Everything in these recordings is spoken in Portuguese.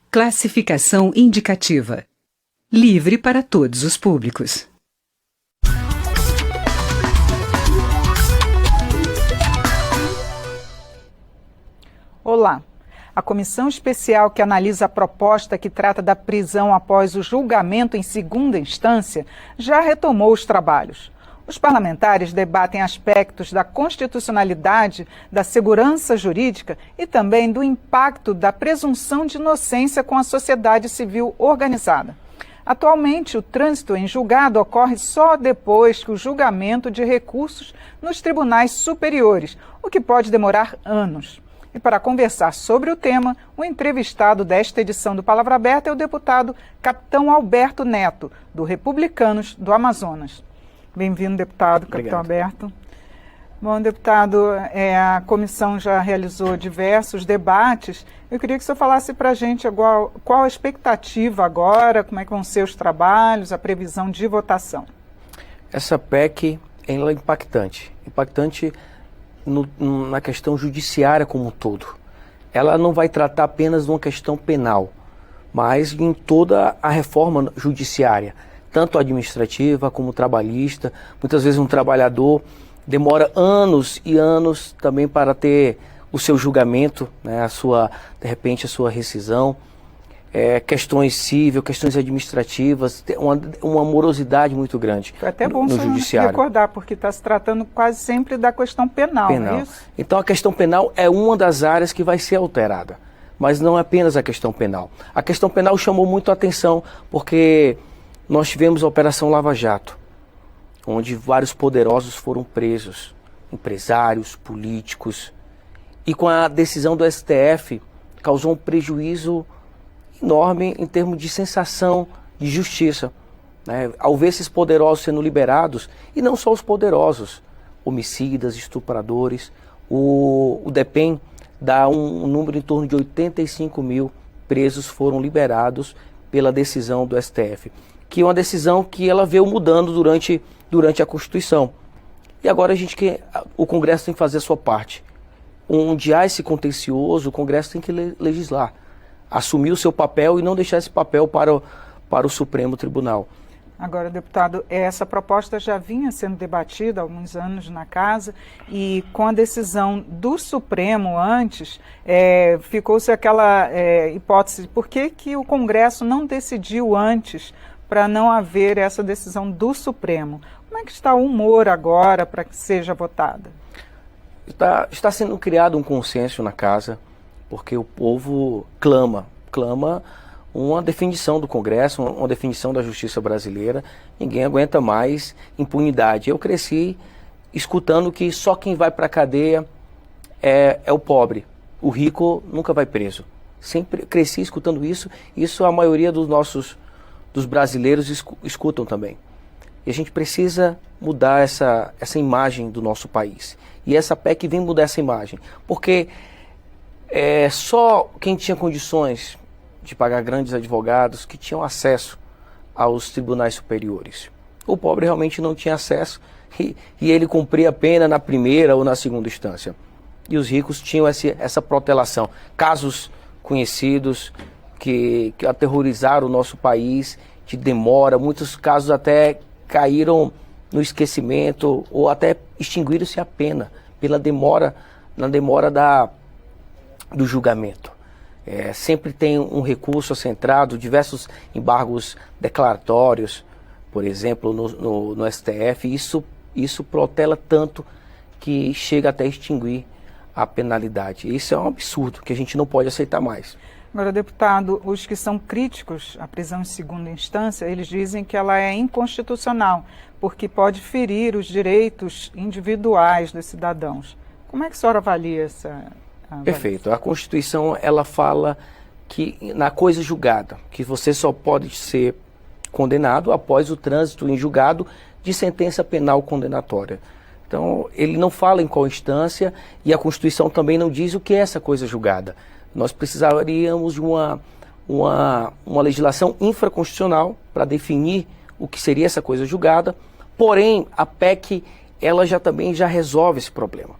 Classificação indicativa. Livre para todos os públicos. Olá. A comissão especial que analisa a proposta que trata da prisão após o julgamento em segunda instância já retomou os trabalhos. Os parlamentares debatem aspectos da constitucionalidade, da segurança jurídica e também do impacto da presunção de inocência com a sociedade civil organizada. Atualmente, o trânsito em julgado ocorre só depois que o julgamento de recursos nos tribunais superiores, o que pode demorar anos. E para conversar sobre o tema, o entrevistado desta edição do Palavra Aberta é o deputado Capitão Alberto Neto, do Republicanos do Amazonas. Bem-vindo, deputado. Obrigado. Capitão Alberto. Bom, deputado, a comissão já realizou diversos debates. Eu queria que o senhor falasse para a gente qual a expectativa agora, como é que vão ser os trabalhos, a previsão de votação. Essa PEC ela é impactante. Impactante na questão judiciária como um todo. Ela não vai tratar apenas de uma questão penal, mas em toda a reforma judiciária, tanto administrativa como trabalhista. Muitas vezes um trabalhador demora anos e anos também para ter o seu julgamento, né, de repente a sua rescisão, questões cíveis, questões administrativas, uma morosidade muito grande. Foi até bom no judiciário. Recordar, porque está se tratando quase sempre da questão penal. Não é isso? Então a questão penal é uma das áreas que vai ser alterada, mas não é apenas a questão penal. A questão penal chamou muito a atenção porque nós tivemos a Operação Lava Jato, onde vários poderosos foram presos, empresários, políticos, e com a decisão do STF causou um prejuízo enorme em termos de sensação de justiça, né? Ao ver esses poderosos sendo liberados, e não só os poderosos, homicidas, estupradores, o DEPEN dá um número em torno de 85 mil presos foram liberados pela decisão do STF, que é uma decisão que ela veio mudando durante a Constituição. E agora o Congresso tem que fazer a sua parte. Onde há esse contencioso, o Congresso tem que legislar, assumir o seu papel e não deixar esse papel para o Supremo Tribunal. Agora, deputado, essa proposta já vinha sendo debatida há alguns anos na Casa e com a decisão do Supremo antes, ficou-se aquela hipótese, por que o Congresso não decidiu antes para não haver essa decisão do Supremo? Como é que está o humor agora para que seja votada? Está sendo criado um consenso na Casa, porque o povo clama uma definição do Congresso, uma definição da justiça brasileira. Ninguém aguenta mais impunidade. Eu cresci escutando que só quem vai para a cadeia é o pobre. O rico nunca vai preso. Sempre cresci escutando isso. Isso a maioria dos brasileiros escutam também. E a gente precisa mudar essa imagem do nosso país. E essa PEC vem mudar essa imagem. Porque só quem tinha condições de pagar grandes advogados que tinham acesso aos tribunais superiores. O pobre realmente não tinha acesso e ele cumpria a pena na primeira ou na segunda instância. E os ricos tinham essa protelação. Casos conhecidos que aterrorizaram o nosso país, de demora, muitos casos até caíram no esquecimento ou até extinguiram-se a pena na demora do julgamento. Sempre tem um recurso centrado, diversos embargos declaratórios, por exemplo, no STF. Isso protela tanto que chega até extinguir a penalidade. Isso é um absurdo que a gente não pode aceitar mais. Agora, deputado, os que são críticos à prisão em segunda instância, eles dizem que ela é inconstitucional, porque pode ferir os direitos individuais dos cidadãos. Como é que a senhora avalia essa... Perfeito. A Constituição, ela fala que na coisa julgada, que você só pode ser condenado após o trânsito em julgado de sentença penal condenatória. Então, ele não fala em qual instância e a Constituição também não diz o que é essa coisa julgada. Nós precisaríamos de uma legislação infraconstitucional para definir o que seria essa coisa julgada, porém, a PEC, ela também já resolve esse problema.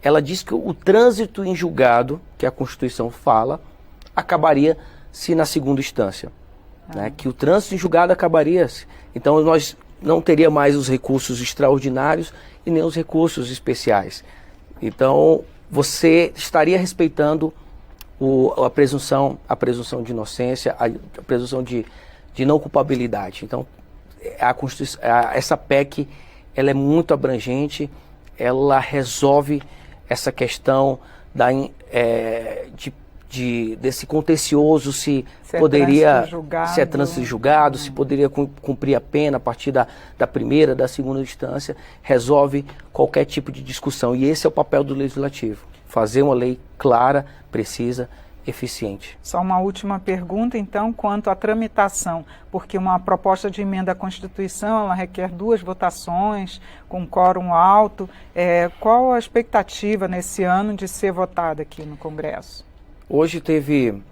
Ela diz que o trânsito em julgado, que a Constituição fala, acabaria se na segunda instância, né, que o trânsito em julgado acabaria. Então nós não teria mais os recursos extraordinários e nem os recursos especiais. Então você estaria respeitando a presunção de inocência, a presunção de não culpabilidade. Então essa PEC ela é muito abrangente, ela resolve essa questão desse contencioso, se poderia ser trânsito julgado, se poderia cumprir a pena a partir da primeira, da segunda instância, resolve qualquer tipo de discussão. E esse é o papel do Legislativo, fazer uma lei clara, precisa, eficiente. Só uma última pergunta, então, quanto à tramitação, porque uma proposta de emenda à Constituição, ela requer 2 votações, com quórum alto. Qual a expectativa nesse ano de ser votada aqui no Congresso? Hoje teve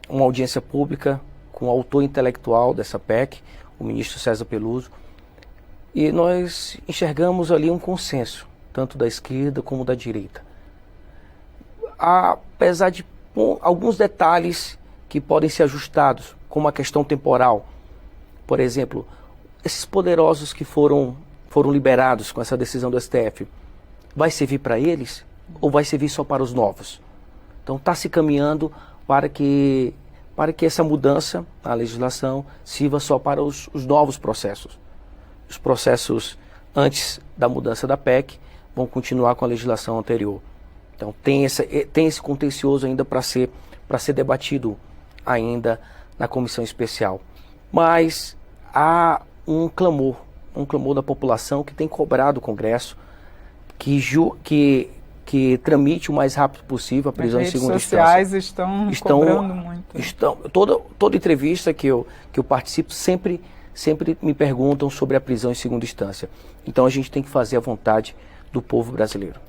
uma audiência pública com o autor intelectual dessa PEC, o ministro César Peluso, e nós enxergamos ali um consenso, tanto da esquerda como da direita. Apesar de alguns detalhes que podem ser ajustados, como a questão temporal. Por exemplo, esses poderosos que foram liberados com essa decisão do STF, vai servir para eles ou vai servir só para os novos? Então está se caminhando para que essa mudança na legislação sirva só para os novos processos. Os processos antes da mudança da PEC vão continuar com a legislação anterior. Então tem esse contencioso ainda para ser debatido ainda na comissão especial. Mas há um clamor da população que tem cobrado o Congresso que tramite o mais rápido possível a prisão em segunda instância. As redes sociais estão cobrando muito. Toda entrevista que eu participo sempre me perguntam sobre a prisão em segunda instância. Então a gente tem que fazer a vontade do povo brasileiro.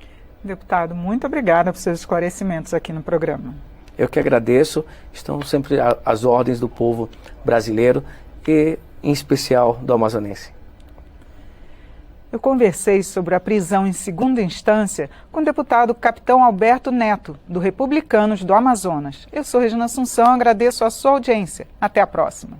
Deputado, muito obrigada por seus esclarecimentos aqui no programa. Eu que agradeço, estão sempre às ordens do povo brasileiro e, em especial, do amazonense. Eu conversei sobre a prisão em segunda instância com o deputado Capitão Alberto Neto, do Republicanos do Amazonas. Eu sou Regina Assunção, agradeço a sua audiência. Até a próxima.